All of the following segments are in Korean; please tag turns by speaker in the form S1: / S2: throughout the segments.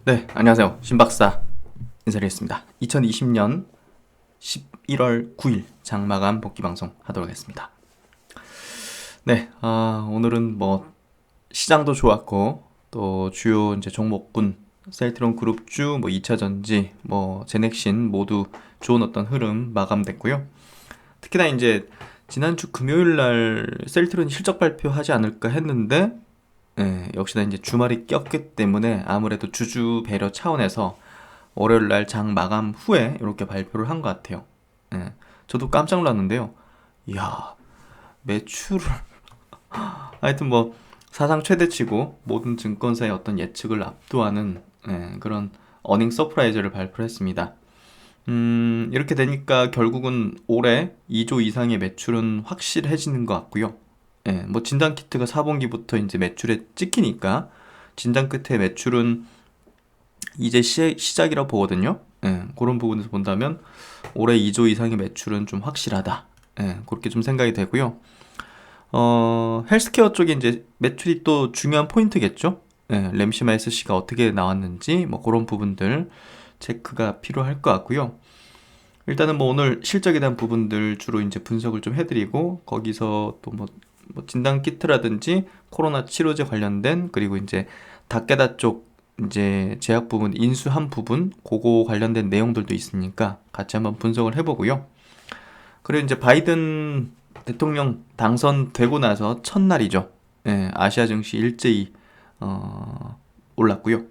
S1: 네, 안녕하세요. 신박사 인사드리겠습니다. 2020년 11월 9일 장마감 복귀 방송 하도록 하겠습니다. 네, 오늘은 시장도 좋았고 또 주요 이제 종목군 셀트론 그룹주 2차 전지 제넥신 모두 좋은 어떤 흐름 마감됐고요. 특히나 이제 지난주 금요일 날 셀트론이 실적 발표하지 않을까 했는데 역시나 이제 주말이 꼈기 때문에 아무래도 주주 배려 차원에서 월요일 날 장 마감 후에 이렇게 발표를 한 것 같아요. 저도 깜짝 놀랐는데요. 이야, 매출을 하여튼 사상 최대치고 모든 증권사의 어떤 예측을 압도하는 그런 어닝 서프라이즈를 발표를 했습니다. 이렇게 되니까 결국은 올해 2조 이상의 매출은 확실해지는 것 같고요. 진단 키트가 4분기부터 이제 매출에 찍히니까 진단 끝에 매출은 이제 시작이라 보거든요. 그런 부분에서 본다면 올해 2조 이상의 매출은 좀 확실하다. 그렇게 좀 생각이 되고요. 헬스케어 쪽에 이제 매출이 또 중요한 포인트겠죠. 램시마 SC가 어떻게 나왔는지 그런 부분들 체크가 필요할 것 같고요. 일단은 오늘 실적에 대한 부분들 주로 이제 분석을 좀 해드리고 거기서 또 진단 키트라든지 코로나 치료제 관련된 그리고 이제 닥게다 쪽 이제 제약 부분 인수한 부분 그거 관련된 내용들도 있으니까 같이 한번 분석을 해보고요. 그리고 이제 바이든 대통령 당선되고 나서 첫날이죠. 아시아 증시 일제히 올랐고요.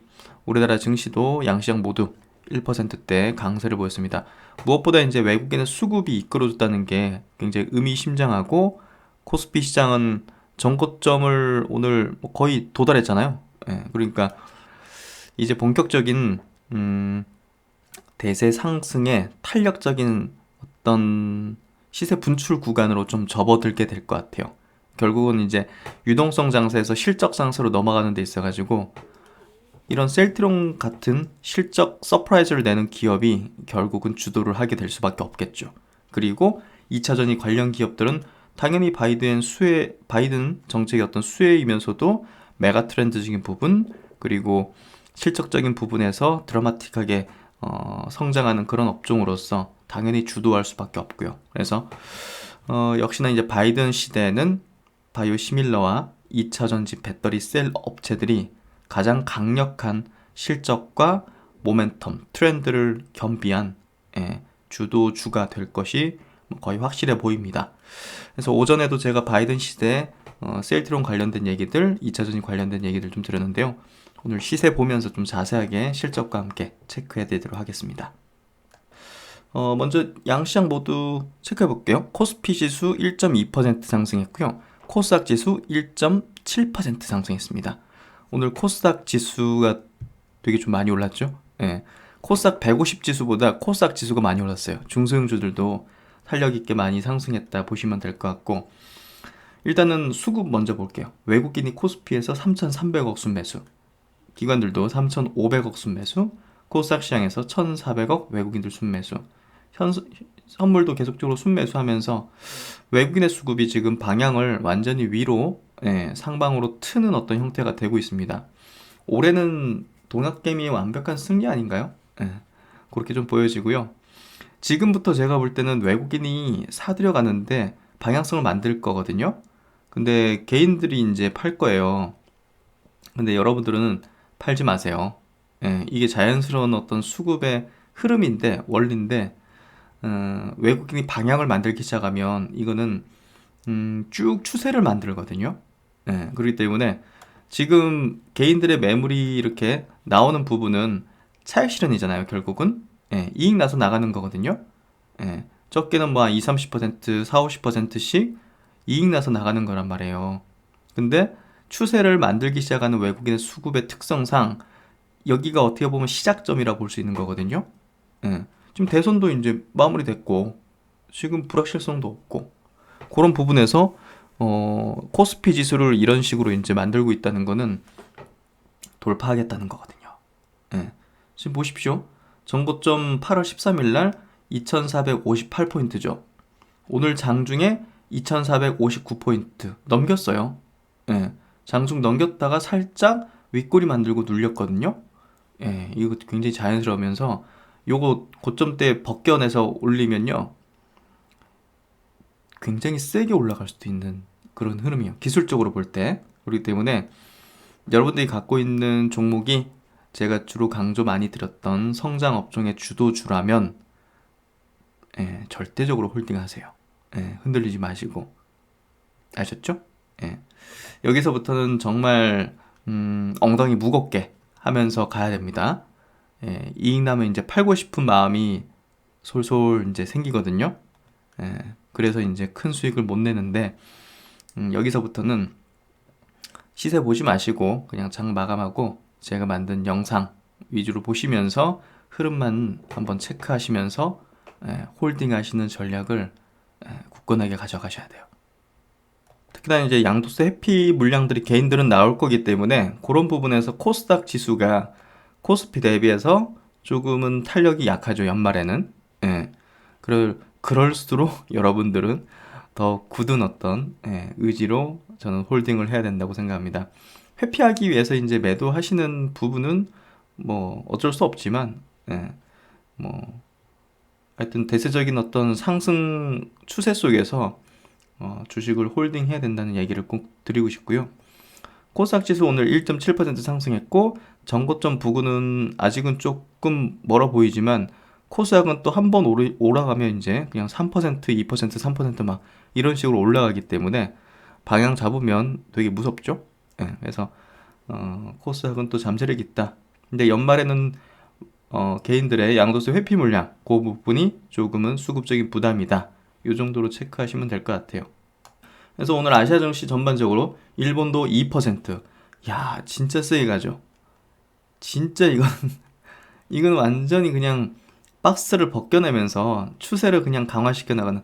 S1: 우리나라 증시도 양시장 모두 1%대 강세를 보였습니다. 무엇보다 이제 외국인의 수급이 이끌어줬다는 게 굉장히 의미심장하고 코스피 시장은 전고점을 오늘 거의 도달했잖아요. 그러니까 이제 본격적인 대세 상승의 탄력적인 어떤 시세 분출 구간으로 좀 접어들게 될 것 같아요. 결국은 이제 유동성 장세에서 실적 상세로 넘어가는 데 있어가지고 이런 셀트론 같은 실적 서프라이즈를 내는 기업이 결국은 주도를 하게 될 수밖에 없겠죠. 그리고 2차전지 관련 기업들은 당연히 바이든 정책의 어떤 수혜이면서도 메가 트렌드적인 부분 그리고 실적적인 부분에서 드라마틱하게 성장하는 그런 업종으로서 당연히 주도할 수밖에 없고요. 그래서 역시나 이제 바이든 시대에는 바이오 시밀러와 2차전지 배터리 셀 업체들이 가장 강력한 실적과 모멘텀, 트렌드를 겸비한 주도주가 될 것이 거의 확실해 보입니다. 그래서 오전에도 제가 바이든 시대에 셀트론 관련된 얘기들, 2차전지 관련된 얘기들 좀 들었는데요. 오늘 시세 보면서 좀 자세하게 실적과 함께 체크해 드리도록 하겠습니다. 먼저 양시장 모두 체크해 볼게요. 코스피 지수 1.2% 상승했고요. 코스닥 지수 1.7% 상승했습니다. 오늘 코스닥 지수가 되게 좀 많이 올랐죠? 코스닥 150 지수보다 코스닥 지수가 많이 올랐어요. 중소형주들도 탄력 있게 많이 상승했다 보시면 될 것 같고 일단은 수급 먼저 볼게요. 외국인이 코스피에서 3,300억 순매수, 기관들도 3,500억 순매수, 코스닥 시장에서 1,400억 외국인들 순매수, 선물도 계속적으로 순매수하면서 외국인의 수급이 지금 방향을 완전히 위로 상방으로 트는 어떤 형태가 되고 있습니다. 올해는 동학개미의 완벽한 승리 아닌가요? 그렇게 좀 보여지고요. 지금부터 제가 볼 때는 외국인이 사들여 가는데 방향성을 만들 거거든요. 근데 개인들이 이제 팔 거예요. 근데 여러분들은 팔지 마세요. 이게 자연스러운 어떤 수급의 흐름인데 원리인데 외국인이 방향을 만들기 시작하면 이거는 쭉 추세를 만들거든요. 그렇기 때문에 지금 개인들의 매물이 이렇게 나오는 부분은 차익 실현이잖아요. 결국은 이익 나서 나가는 거거든요. 적게는 한 20, 30%, 40, 50%씩 이익 나서 나가는 거란 말이에요. 근데 추세를 만들기 시작하는 외국인의 수급의 특성상 여기가 어떻게 보면 시작점이라 볼 수 있는 거거든요. 지금 대선도 이제 마무리됐고 지금 불확실성도 없고 그런 부분에서 코스피 지수를 이런 식으로 이제 만들고 있다는 거는 돌파하겠다는 거거든요. 지금 보십시오. 정고점 8월 13일 날 2458포인트죠. 오늘 장중에 2459포인트 넘겼어요. 장중 넘겼다가 살짝 윗꼬리 만들고 눌렸거든요. 예, 이거 굉장히 자연스러우면서 요거 고점대 벗겨내서 올리면요. 굉장히 세게 올라갈 수도 있는 그런 흐름이에요. 기술적으로 볼 때. 그렇기 때문에 여러분들이 갖고 있는 종목이 제가 주로 강조 많이 드렸던 성장 업종의 주도주라면 예, 절대적으로 홀딩하세요. 예, 흔들리지 마시고. 아셨죠? 예. 여기서부터는 정말 엉덩이 무겁게 하면서 가야 됩니다. 예, 이익 나면 이제 팔고 싶은 마음이 솔솔 이제 생기거든요. 예, 그래서 이제 큰 수익을 못 내는데 여기서부터는 시세 보지 마시고 그냥 장 마감하고 제가 만든 영상 위주로 보시면서 흐름만 한번 체크하시면서 홀딩 하시는 전략을 굳건하게 가져가셔야 돼요. 특히나 이제 양도세 회피 물량들이 개인들은 나올 거기 때문에 그런 부분에서 코스닥 지수가 코스피 대비해서 조금은 탄력이 약하죠, 연말에는. 예. 그럴수록 여러분들은 더 굳은 어떤 의지로 저는 홀딩을 해야 된다고 생각합니다. 회피하기 위해서 이제 매도하시는 부분은 뭐 어쩔 수 없지만 뭐 하여튼 대세적인 어떤 상승 추세 속에서 주식을 홀딩해야 된다는 얘기를 꼭 드리고 싶고요. 코스닥 지수 오늘 1.7% 상승했고 전고점 부근은 아직은 조금 멀어 보이지만 코스닥은 또 한 번 올라가면 이제 그냥 3%, 2%, 3%막 이런 식으로 올라가기 때문에 방향 잡으면 되게 무섭죠. 예, 그래서 코스닥은 또 잠재력이 있다. 근데 연말에는 개인들의 양도세 회피 물량 그 부분이 조금은 수급적인 부담이다. 이 정도로 체크하시면 될 것 같아요. 그래서 오늘 아시아 증시 전반적으로 일본도 2%. 야, 진짜 세게 가죠. 진짜 이건 완전히 그냥 박스를 벗겨내면서 추세를 그냥 강화시켜 나가는.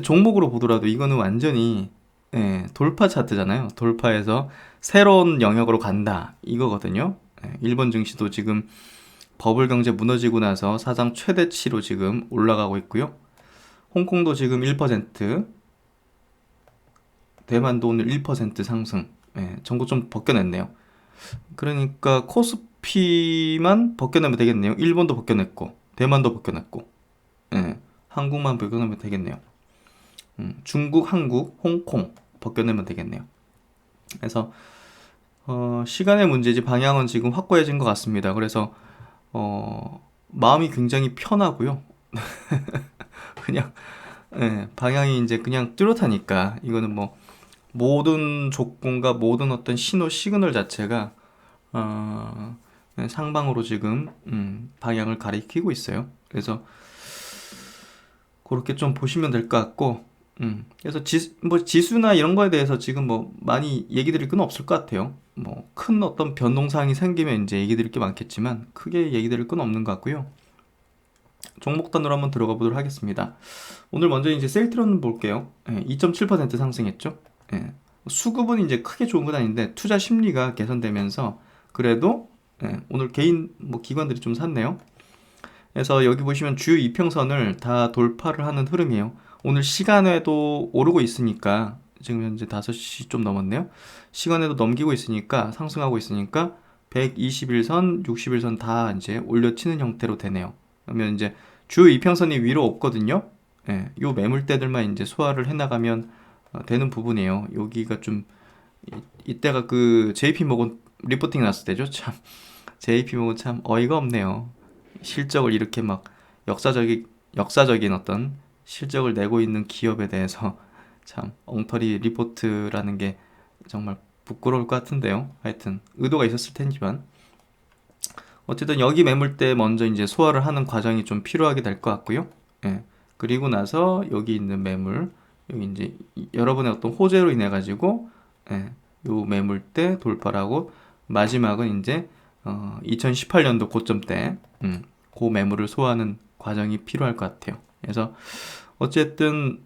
S1: 종목으로 보더라도 이거는 완전히 돌파 차트잖아요. 돌파해서 새로운 영역으로 간다 이거거든요. 일본 증시도 지금 버블 경제 무너지고 나서 사상 최대치로 지금 올라가고 있고요. 홍콩도 지금 1%, 대만도 오늘 1% 상승. 전고 좀 벗겨냈네요. 그러니까 코스피만 벗겨내면 되겠네요. 일본도 벗겨냈고, 대만도 벗겨냈고, 한국만 벗겨내면 되겠네요. 중국, 한국, 홍콩 벗겨내면 되겠네요. 그래서 시간의 문제지 방향은 지금 확고해진 것 같습니다. 그래서 마음이 굉장히 편하고요. 그냥 방향이 이제 그냥 뚜렷하니까 이거는 뭐 모든 조건과 모든 어떤 신호 시그널 자체가 상방으로 지금 방향을 가리키고 있어요. 그래서 그렇게 좀 보시면 될 것 같고 그래서 뭐 지수나 이런 거에 대해서 지금 뭐 많이 얘기 드릴 건 없을 것 같아요. 뭐 큰 어떤 변동사항이 생기면 이제 얘기 드릴 게 많겠지만 크게 얘기 드릴 건 없는 것 같고요. 종목 단으로 한번 들어가 보도록 하겠습니다. 오늘 먼저 이제 셀트론 볼게요. 2.7% 상승했죠. 수급은 이제 크게 좋은 건 아닌데 투자 심리가 개선되면서 그래도 오늘 개인 뭐 기관들이 좀 샀네요. 그래서 여기 보시면 주요 이평선을 다 돌파를 하는 흐름이에요. 오늘 시간에도 오르고 있으니까 지금 현재 5시 좀 넘었네요. 시간에도 넘기고 있으니까 상승하고 있으니까 121선, 61선 다 이제 올려치는 형태로 되네요. 그러면 이제 주요 이평선이 위로 없거든요. 요 매물대들만 이제 소화를 해나가면 되는 부분이에요. 여기가 좀 이때가 그 JP 모건 리포팅 났을 때죠. 참 JP 모건 참 어이가 없네요. 실적을 이렇게 막 역사적인 어떤 실적을 내고 있는 기업에 대해서 참 엉터리 리포트라는 게 정말 부끄러울 것 같은데요. 하여튼 의도가 있었을 텐지만 어쨌든 여기 매물대 먼저 이제 소화를 하는 과정이 좀 필요하게 될 것 같고요. 그리고 나서 여기 있는 매물 여기 이제 여러분의 어떤 호재로 인해 가지고 요 매물대 돌파라고 마지막은 이제 2018년도 고점 때 그 매물을 소화하는 과정이 필요할 것 같아요. 그래서 어쨌든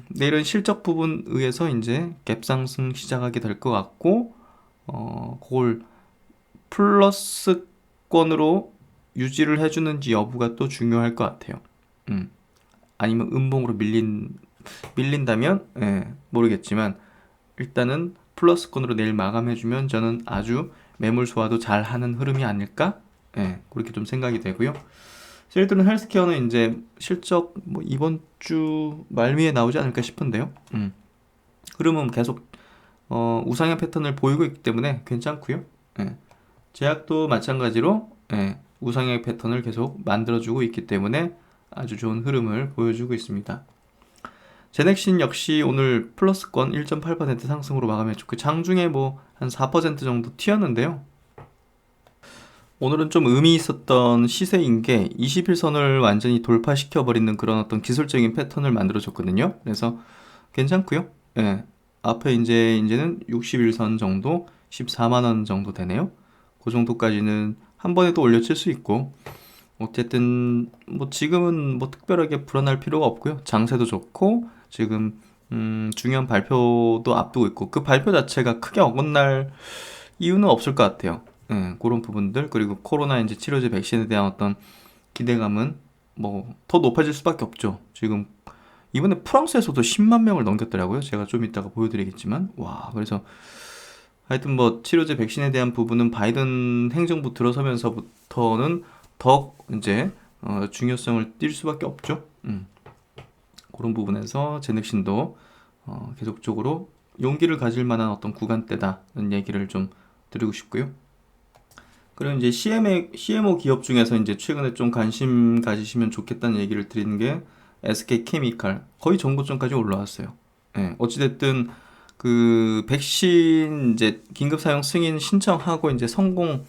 S1: 내일은 실적 부분 의해서 이제 갭 상승 시작하게 될 것 같고 그걸 플러스권으로 유지를 해주는지 여부가 또 중요할 것 같아요. 아니면 음봉으로 밀린다면 모르겠지만 일단은 플러스권으로 내일 마감해주면 저는 아주 매물 소화도 잘 하는 흐름이 아닐까 예, 그렇게 좀 생각이 되고요. 셀트론 헬스케어는 이제 실적 뭐 이번 주 말미에 나오지 않을까 싶은데요. 흐름은 계속 우상향 패턴을 보이고 있기 때문에 괜찮고요. 예. 제약도 마찬가지로 우상향 패턴을 계속 만들어주고 있기 때문에 아주 좋은 흐름을 보여주고 있습니다. 제넥신 역시 오늘 플러스권 1.8% 상승으로 마감해줬고 장중에 뭐 한 4% 정도 튀었는데요. 오늘은 좀 의미 있었던 시세인 게 21선을 완전히 돌파시켜버리는 그런 어떤 기술적인 패턴을 만들어줬거든요. 그래서 괜찮고요. 예. 앞에 이제는 61선 정도, 14만원 정도 되네요. 그 정도까지는 한 번에 또 올려칠 수 있고, 어쨌든 뭐 지금은 뭐 특별하게 불안할 필요가 없고요. 장세도 좋고 지금 중요한 발표도 앞두고 있고 그 발표 자체가 크게 어긋날 이유는 없을 것 같아요. 예, 그런 부분들 그리고 코로나 이제 치료제 백신에 대한 어떤 기대감은 뭐 더 높아질 수밖에 없죠. 지금 이번에 프랑스에서도 10만 명을 넘겼더라고요. 제가 좀 이따가 보여드리겠지만 와 그래서 하여튼 뭐 치료제 백신에 대한 부분은 바이든 행정부 들어서면서부터는 더 이제 중요성을 띌 수밖에 없죠. 그런 부분에서 제넥신도 계속적으로 용기를 가질 만한 어떤 구간대다는 얘기를 좀 드리고 싶고요. 그리고 이제 CMO 기업 중에서 이제 최근에 좀 관심 가지시면 좋겠다는 얘기를 드리는 게 SK케미칼 거의 전고점까지 올라왔어요. 예, 어찌됐든 그 백신 이제 긴급 사용 승인 신청하고 이제 성공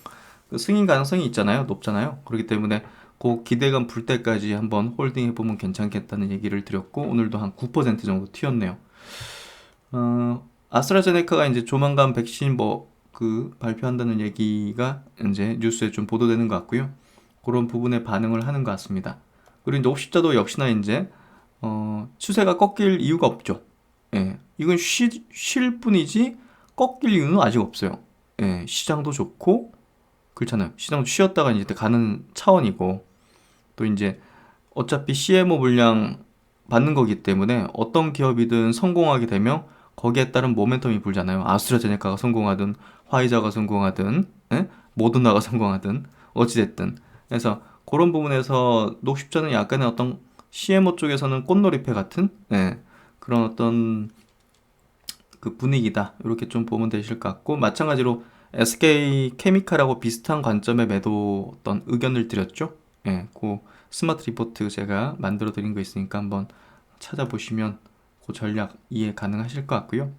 S1: 그 승인 가능성이 있잖아요. 높잖아요. 그렇기 때문에 그 기대감 불 때까지 한번 홀딩 해보면 괜찮겠다는 얘기를 드렸고 오늘도 한 9% 정도 튀었네요. 아스트라제네카가 이제 조만간 백신 뭐 그 발표한다는 얘기가 이제 뉴스에 좀 보도되는 것 같고요. 그런 부분에 반응을 하는 것 같습니다. 그리고 이제 옵십자도 역시나 이제 추세가 꺾일 이유가 없죠. 예, 이건 쉴 뿐이지 꺾일 이유는 아직 없어요. 예, 시장도 좋고 그렇잖아요. 시장도 쉬었다가 이제 가는 차원이고 또 이제 어차피 CMO 물량 받는 거기 때문에 어떤 기업이든 성공하게 되면 거기에 따른 모멘텀이 불잖아요. 아스트라제네카가 성공하든 화이자가 성공하든 모더나가 성공하든 어찌됐든 그래서 그런 부분에서 녹십자는 약간의 어떤 CMO 쪽에서는 꽃놀이패 같은 그런 어떤 그 분위기다 이렇게 좀 보면 되실 것 같고 마찬가지로 SK 케미칼하고 비슷한 관점의 매도 어떤 의견을 드렸죠. 그 스마트 리포트 제가 만들어 드린 거 있으니까 한번 찾아보시면 그 전략 이해 가능하실 것 같고요.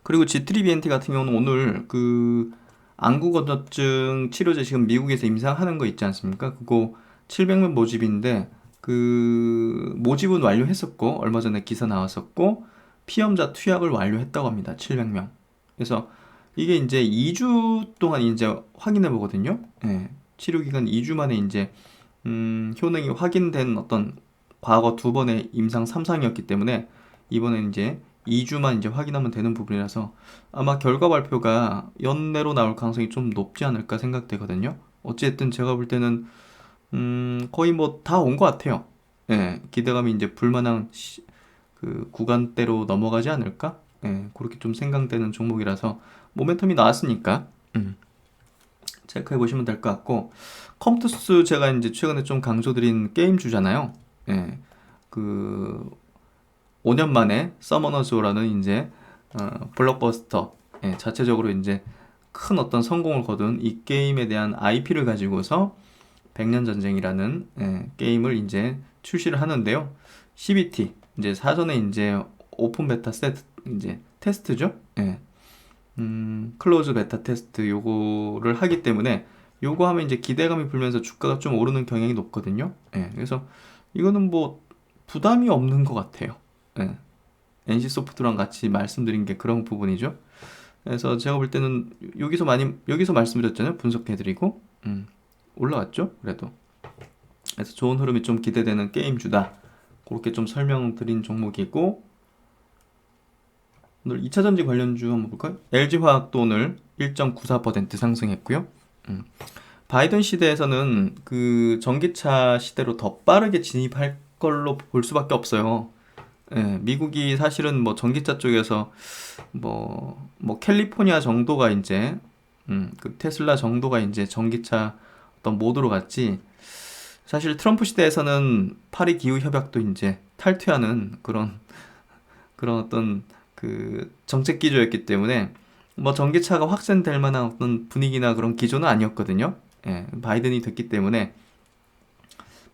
S1: 그리고 G3BNT 같은 경우는 오늘 그 안구 건조증 치료제 지금 미국에서 임상하는 거 있지 않습니까? 그거 700명 모집인데 그 모집은 완료했었고 얼마 전에 기사 나왔었고 피험자 투약을 완료했다고 합니다. 700명. 그래서 이게 이제 2주 동안 이제 확인해 보거든요. 치료 기간 2주 만에 이제 효능이 확인된 어떤 과거 두 번의 임상 3상이었기 때문에 이번엔 이제 2주만 이제 확인하면 되는 부분이라서 아마 결과 발표가 연내로 나올 가능성이 좀 높지 않을까 생각되거든요. 어쨌든 제가 볼 때는 거의 뭐 다 온 것 같아요. 기대감이 이제 불만한 그 구간대로 넘어가지 않을까? 그렇게 좀 생각되는 종목이라서 모멘텀이 나왔으니까 체크해 보시면 될 것 같고 컴투스 제가 이제 최근에 좀 강조드린 게임주잖아요. 그 5년 만에 서머너즈라는 이제 블록버스터 자체적으로 이제 큰 어떤 성공을 거둔 이 게임에 대한 IP를 가지고서 백년 전쟁이라는 게임을 이제 출시를 하는데요. CBT 이제 사전에 이제 오픈 베타 세트 이제 테스트죠. 클로즈 베타 테스트 요거를 하기 때문에 요거 하면 이제 기대감이 불면서 주가가 좀 오르는 경향이 높거든요. 그래서 이거는 뭐 부담이 없는 것 같아요. NC소프트랑 같이 말씀드린 게 그런 부분이죠. 그래서 제가 볼 때는 여기서 말씀드렸잖아요. 분석해드리고 올라왔죠. 그래도 그래서 좋은 흐름이 좀 기대되는 게임주다. 그렇게 좀 설명드린 종목이고 오늘 2차전지 관련주 한번 볼까요? LG화학도 오늘 1.94% 상승했고요. 바이든 시대에서는 그 전기차 시대로 더 빠르게 진입할 걸로 볼 수밖에 없어요. 미국이 사실은 뭐 전기차 쪽에서 뭐 캘리포니아 정도가 이제 그 테슬라 정도가 이제 전기차 어떤 모드로 갔지. 사실 트럼프 시대에서는 파리 기후 협약도 이제 탈퇴하는 그런 어떤 그 정책 기조였기 때문에 뭐 전기차가 확산될 만한 어떤 분위기나 그런 기조는 아니었거든요. 예, 바이든이 됐기 때문에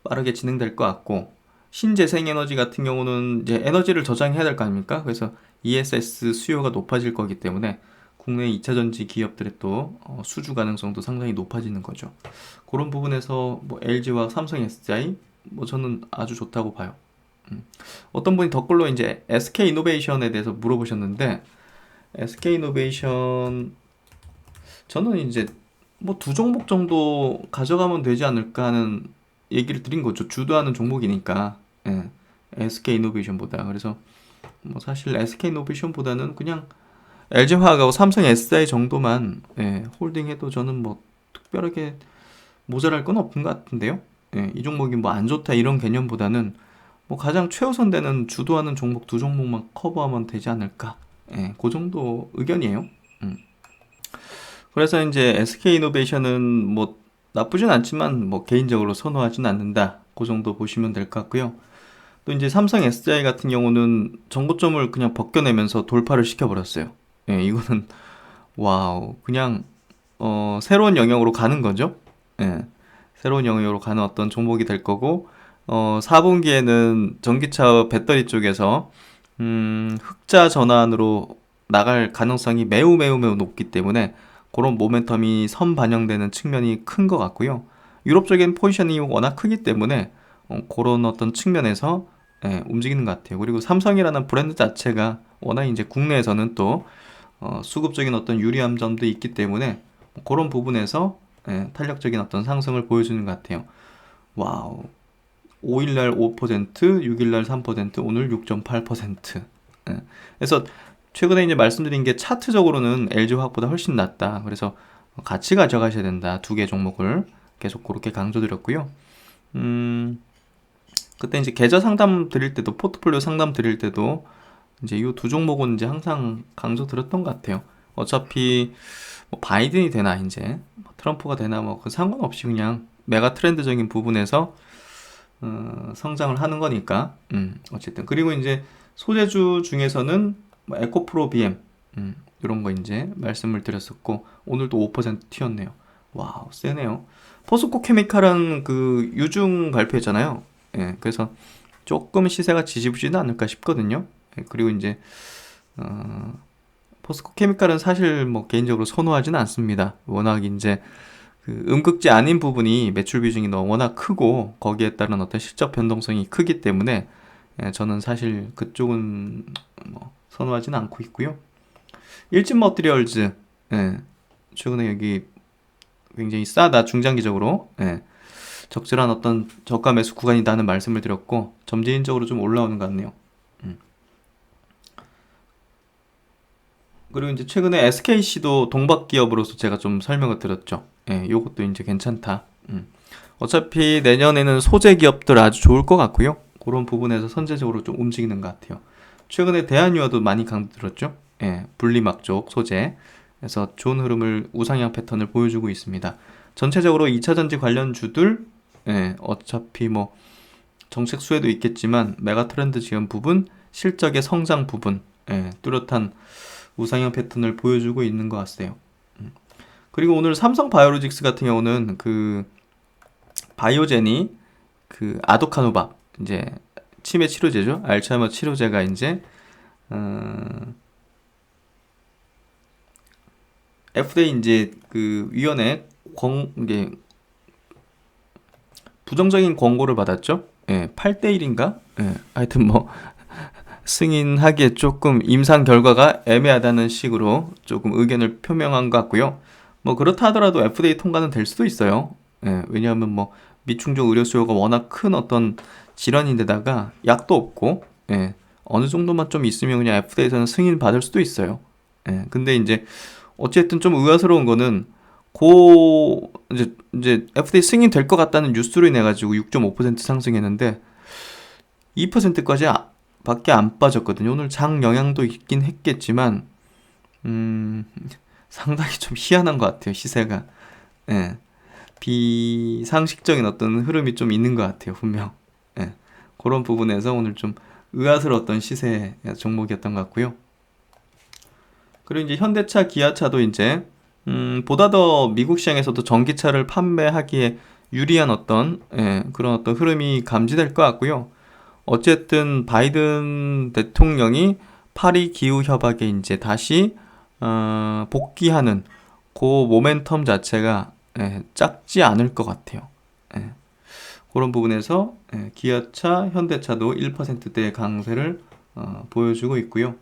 S1: 빠르게 진행될 것 같고, 신재생에너지 같은 경우는 이제 에너지를 저장해야 될 거 아닙니까? 그래서 ESS 수요가 높아질 거기 때문에 국내 2차 전지 기업들의 또 수주 가능성도 상당히 높아지는 거죠. 그런 부분에서 뭐 LG와 삼성 SDI 뭐 저는 아주 좋다고 봐요. 어떤 분이 댓글로 이제 SK 이노베이션에 대해서 물어보셨는데, SK 이노베이션 저는 이제 뭐 두 종목 정도 가져가면 되지 않을까 하는 얘기를 드린 거죠. 주도하는 종목이니까. 예, SK 이노베이션보다. 그래서 뭐 사실 SK 이노베이션보다는 그냥 LG화학하고 삼성 SDI 정도만 홀딩해도 저는 뭐 특별하게 모자랄 건 없는 것 같은데요. 예, 이 종목이 뭐 안 좋다 이런 개념보다는 뭐 가장 최우선 되는 주도하는 종목 두 종목만 커버하면 되지 않을까. 예, 그 정도 의견이에요. 그래서 이제 SK 이노베이션은 뭐 나쁘진 않지만 뭐 개인적으로 선호하진 않는다. 그 정도 보시면 될 것 같고요. 또 이제 삼성 SDI 같은 경우는 정고점을 그냥 벗겨내면서 돌파를 시켜버렸어요. 예, 이거는 와우, 그냥 새로운 영역으로 가는 거죠. 예, 새로운 영역으로 가는 어떤 종목이 될 거고, 4분기에는 전기차 배터리 쪽에서 흑자 전환으로 나갈 가능성이 매우 매우 매우 높기 때문에 그런 모멘텀이 선반영되는 측면이 큰 것 같고요. 유럽적인 포지션이 워낙 크기 때문에 그런 어떤 측면에서 움직이는 것 같아요. 그리고 삼성이라는 브랜드 자체가 워낙 이제 국내에서는 또 수급적인 어떤 유리한 점도 있기 때문에 그런 부분에서 탄력적인 어떤 상승을 보여주는 것 같아요. 와우. 5일날 5%, 6일날 3%, 오늘 6.8%. 그래서 최근에 이제 말씀드린 게 차트적으로는 LG화학보다 훨씬 낫다. 그래서 같이 가져가셔야 된다. 두 개 종목을 계속 그렇게 강조드렸고요. 그때 이제 계좌 상담 드릴 때도, 포트폴리오 상담 드릴 때도 이제 이 두 종목은 이제 항상 강조드렸던 것 같아요. 어차피 뭐 바이든이 되나 이제 트럼프가 되나 뭐 그 상관없이 그냥 메가 트렌드적인 부분에서 성장을 하는 거니까. 어쨌든 그리고 이제 소재주 중에서는 뭐 에코프로 BM 이런 거 이제 말씀을 드렸었고, 오늘도 5% 튀었네요. 와우, 세네요. 포스코 케미칼은 그 유중 발표했잖아요. 예, 그래서 조금 시세가 지지부지는 않을까 싶거든요. 예, 그리고 이제 포스코 케미칼은 사실 뭐 개인적으로 선호하지는 않습니다. 워낙 이제 그 음극지 아닌 부분이 매출 비중이 워낙 크고 거기에 따른 어떤 실적 변동성이 크기 때문에 저는 사실 그쪽은 뭐 선호하지는 않고 있고요. 일진 머티리얼즈, 최근에 여기 굉장히 싸다, 중장기적으로 적절한 어떤 저가 매수 구간이다는 말씀을 드렸고, 점진적으로 좀 올라오는 것 같네요. 그리고 이제 최근에 SKC도 동박 기업으로서 제가 좀 설명을 드렸죠. 요것도 이제 괜찮다. 어차피 내년에는 소재 기업들 아주 좋을 것 같고요. 그런 부분에서 선제적으로 좀 움직이는 것 같아요. 최근에 대한유화도 많이 강조드렸죠. 분리막 쪽 소재. 그래서 좋은 흐름을, 우상향 패턴을 보여주고 있습니다. 전체적으로 2차전지 관련주들, 어차피 뭐 정책 수혜도 있겠지만 메가 트렌드 지연 부분, 실적의 성장 부분, 뚜렷한 우상향 패턴을 보여주고 있는 것 같아요. 그리고 오늘 삼성 바이오로직스 같은 경우는 그 바이오젠이 그 아도카노밥, 이제 치매 치료제죠. 알츠하이머 치료제가 이제 FDA 이제 그 위원회 이게 부정적인 권고를 받았죠. 8대1인가? 하여튼 뭐 승인하기에 조금 임상 결과가 애매하다는 식으로 조금 의견을 표명한 것 같고요. 뭐 그렇다 하더라도 FDA 통과는 될 수도 있어요. 왜냐하면 뭐 미충족 의료 수요가 워낙 큰 어떤 질환인데다가 약도 없고, 어느 정도만 좀 있으면 그냥 FDA에서는 승인 받을 수도 있어요. 근데 이제 어쨌든 좀 의아스러운 거는 이제 FDA 승인 될 것 같다는 뉴스로 인해 가지고 6.5% 상승했는데 2%까지 밖에 안 빠졌거든요. 오늘 장 영향도 있긴 했겠지만 상당히 좀 희한한 것 같아요, 시세가. 예. 비상식적인 어떤 흐름이 좀 있는 것 같아요, 분명. 예. 그런 부분에서 오늘 좀 의아스러웠던 시세 종목이었던 것 같고요. 그리고 이제 현대차, 기아차도 이제 보다 더 미국 시장에서도 전기차를 판매하기에 유리한 어떤 그런 어떤 흐름이 감지될 것 같고요. 어쨌든 바이든 대통령이 파리 기후 협약에 이제 다시 복귀하는 그 모멘텀 자체가 작지 않을 것 같아요. 그런 부분에서 기아차, 현대차도 1%대의 강세를 보여주고 있고요.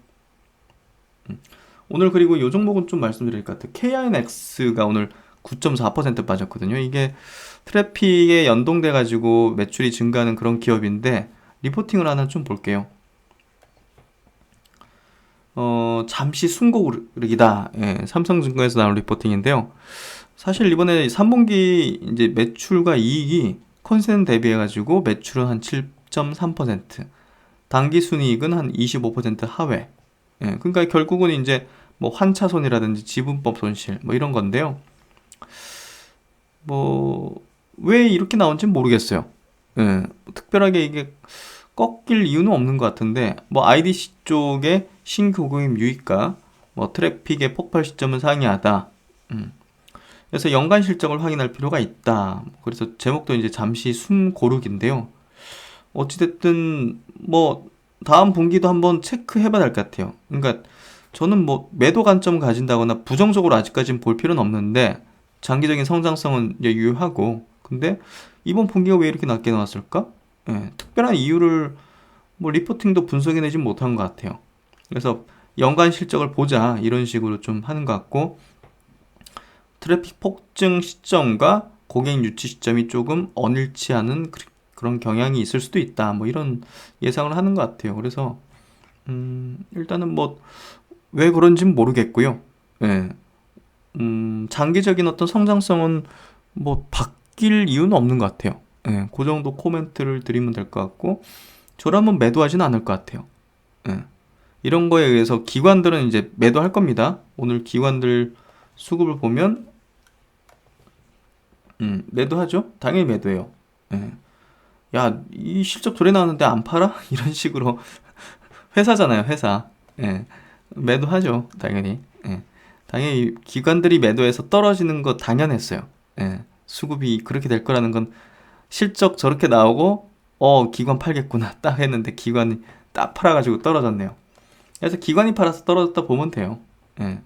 S1: 오늘 그리고 이 종목은 좀 말씀드릴 것 같아요. KINX가 오늘 9.4% 빠졌거든요. 이게 트래픽에 연동돼 가지고 매출이 증가하는 그런 기업인데 리포팅을 하나 좀 볼게요. 잠시 순고르기다. 삼성증권에서 나온 리포팅인데요. 사실 이번에 3분기 이제 매출과 이익이 컨센 대비해 가지고 매출은 한 7.3%, 당기 순이익은 한 25% 하회. 그러니까 결국은 이제 뭐 환차손이라든지 지분법 손실 뭐 이런 건데요. 뭐 왜 이렇게 나온지는 모르겠어요. 특별하게 이게 꺾일 이유는 없는 것 같은데 뭐 IDC 쪽에 신규구입 유입가, 뭐 트래픽의 폭발 시점은 상이하다. 그래서 연간 실적을 확인할 필요가 있다. 그래서 제목도 이제 잠시 숨 고르기인데요. 어찌됐든 뭐 다음 분기도 한번 체크해봐야 될 것 같아요. 그러니까 저는 뭐 매도 관점 가진다거나 부정적으로 아직까지는 볼 필요는 없는데 장기적인 성장성은 이제 유효하고, 근데 이번 분기가 왜 이렇게 낮게 나왔을까? 특별한 이유를 뭐 리포팅도 분석해내지 못한 것 같아요. 그래서 연간 실적을 보자 이런 식으로 좀 하는 것 같고, 트래픽 폭증 시점과 고객 유치 시점이 조금 언일치하는 그런 경향이 있을 수도 있다. 뭐 이런 예상을 하는 것 같아요. 그래서 일단은 뭐 왜 그런지는 모르겠고요. 장기적인 어떤 성장성은 뭐 바뀔 이유는 없는 것 같아요. 그 정도 코멘트를 드리면 될 것 같고, 저라면 매도하지는 않을 것 같아요. 이런 거에 의해서 기관들은 이제 매도할 겁니다. 오늘 기관들 수급을 보면 매도하죠. 당연히 매도해요. 야, 이 실적 조례 나왔는데 안 팔아? 이런 식으로 회사잖아요, 회사. 매도하죠, 당연히. 당연히 기관들이 매도해서 떨어지는 거 당연했어요. 수급이 그렇게 될 거라는 건 실적 저렇게 나오고 기관 팔겠구나 딱 했는데 기관이 딱 팔아가지고 떨어졌네요. 그래서 기관이 팔아서 떨어졌다 보면 돼요.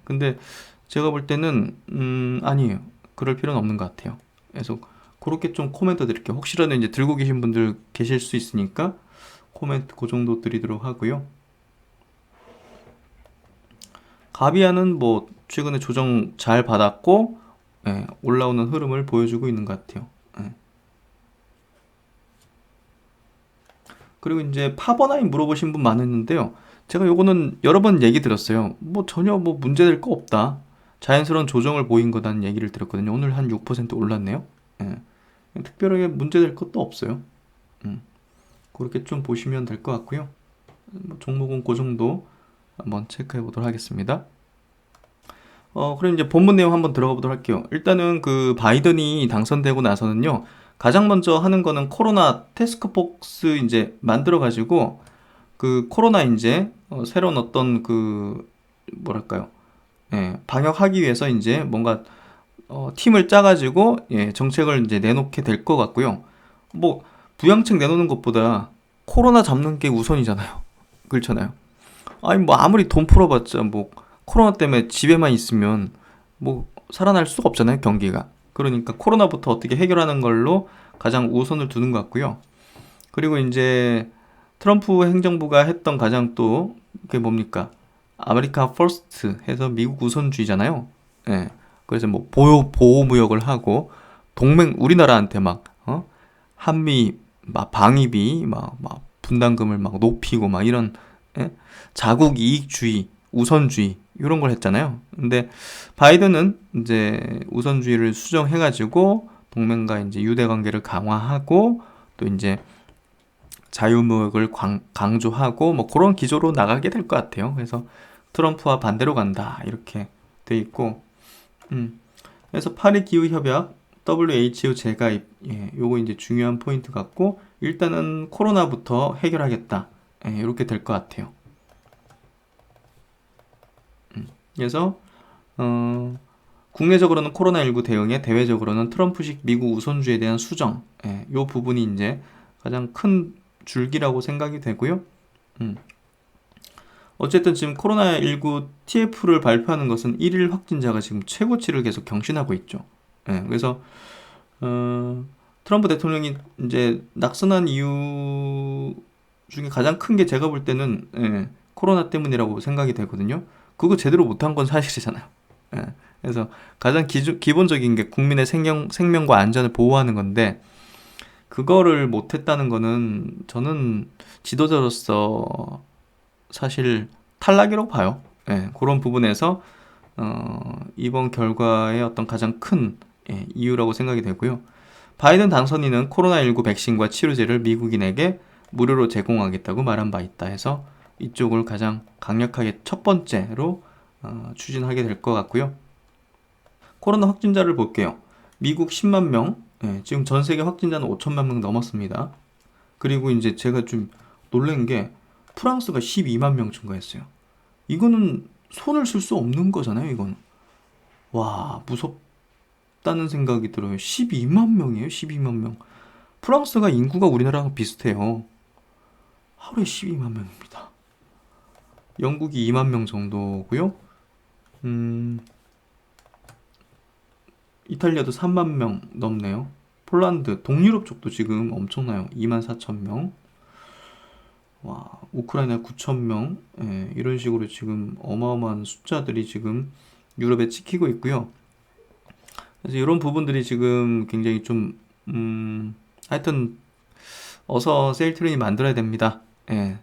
S1: 근데 제가 볼 때는 아니에요. 그럴 필요는 없는 것 같아요. 그래서 그렇게 좀 코멘트 드릴게요. 혹시라도 이제 들고 계신 분들 계실 수 있으니까 코멘트 그 정도 드리도록 하고요. 가비아는 뭐 최근에 조정 잘 받았고 올라오는 흐름을 보여주고 있는 것 같아요. 그리고 이제 파버나인 물어보신 분 많았는데요. 제가 요거는 여러 번 얘기 들었어요. 뭐 전혀 뭐 문제될 거 없다. 자연스러운 조정을 보인 거다는 얘기를 들었거든요. 오늘 한 6% 올랐네요. 특별하게 문제될 것도 없어요. 그렇게 좀 보시면 될 것 같고요. 뭐 종목은 그 정도 한번 체크해 보도록 하겠습니다. 그럼 이제 본문 내용 한번 들어가 보도록 할게요. 일단은 그 바이든이 당선되고 나서는요, 가장 먼저 하는 거는 코로나 태스크포스 이제 만들어 가지고 그 코로나 이제 새로운 어떤 그 뭐랄까요, 방역하기 위해서 이제 뭔가 팀을 짜가지고 정책을 이제 내놓게 될 것 같고요. 뭐 부양책 내놓는 것보다 코로나 잡는 게 우선이잖아요. 그렇잖아요. 아니 뭐 아무리 돈 풀어봤자 뭐 코로나 때문에 집에만 있으면 뭐 살아날 수가 없잖아요, 경기가. 그러니까 코로나부터 어떻게 해결하는 걸로 가장 우선을 두는 것 같고요. 그리고 이제 트럼프 행정부가 했던 가장 또 그게 뭡니까? 아메리카 퍼스트 해서 미국 우선주의잖아요. 그래서 뭐 보호무역을 하고 우리나라한테 막 한미 막 방위비 막 분담금을 막 높이고 막 이런 자국 이익주의, 우선주의 이런 걸 했잖아요. 근데 바이든은 이제 우선주의를 수정해가지고 동맹과 이제 유대 관계를 강화하고 또 이제 자유무역을 강조하고 뭐 그런 기조로 나가게 될 것 같아요. 그래서 트럼프와 반대로 간다 이렇게 돼 있고, 음. 그래서 파리 기후 협약, WHO 재가입, 예, 요거 이제 중요한 포인트 같고, 일단은 코로나부터 해결하겠다. 예, 이렇게 될 것 같아요. 그래서 국내적으로는 코로나19 대응에, 대외적으로는 트럼프식 미국 우선주의에 대한 수정, 예, 요 부분이 이제 가장 큰 줄기라고 생각이 되고요. 음. 어쨌든 지금 코로나19 TF를 발표하는 것은 1일 확진자가 지금 최고치를 계속 경신하고 있죠. 예, 그래서 트럼프 대통령이 이제 낙선한 이유 중에 가장 큰 게 제가 볼 때는 예, 코로나 때문이라고 생각이 되거든요. 그거 제대로 못한 건 사실이잖아요. 예, 그래서 가장 기본적인 게 국민의 생명과 안전을 보호하는 건데 그거를 못했다는 거는 저는 지도자로서 사실 탈락이라고 봐요. 예, 그런 부분에서 이번 결과의 어떤 가장 큰 예, 이유라고 생각이 되고요. 바이든 당선인은 코로나19 백신과 치료제를 미국인에게 무료로 제공하겠다고 말한 바 있다 해서 이쪽을 가장 강력하게 첫 번째로 추진하게 될 것 같고요. 코로나 확진자를 볼게요. 미국 10만 명, 예, 지금 전 세계 확진자는 5천만 명 넘었습니다. 그리고 이제 제가 좀 놀란 게 프랑스가 12만 명 증가했어요. 이거는 손을 쓸 수 없는 거잖아요, 이건. 와, 무섭다는 생각이 들어요. 12만 명이에요, 12만 명. 프랑스가 인구가 우리나라랑 비슷해요. 하루에 12만 명입니다. 영국이 2만 명 정도고요. 음, 이탈리아도 3만 명 넘네요. 폴란드, 동유럽 쪽도 지금 엄청나요. 2만 4천 명. 와, 우크라이나 9천 명. 예, 이런 식으로 지금 어마어마한 숫자들이 지금 유럽에 찍히고 있고요. 그래서 이런 부분들이 지금 굉장히 좀, 하여튼, 어서 세일트론이 만들어야 됩니다. 예.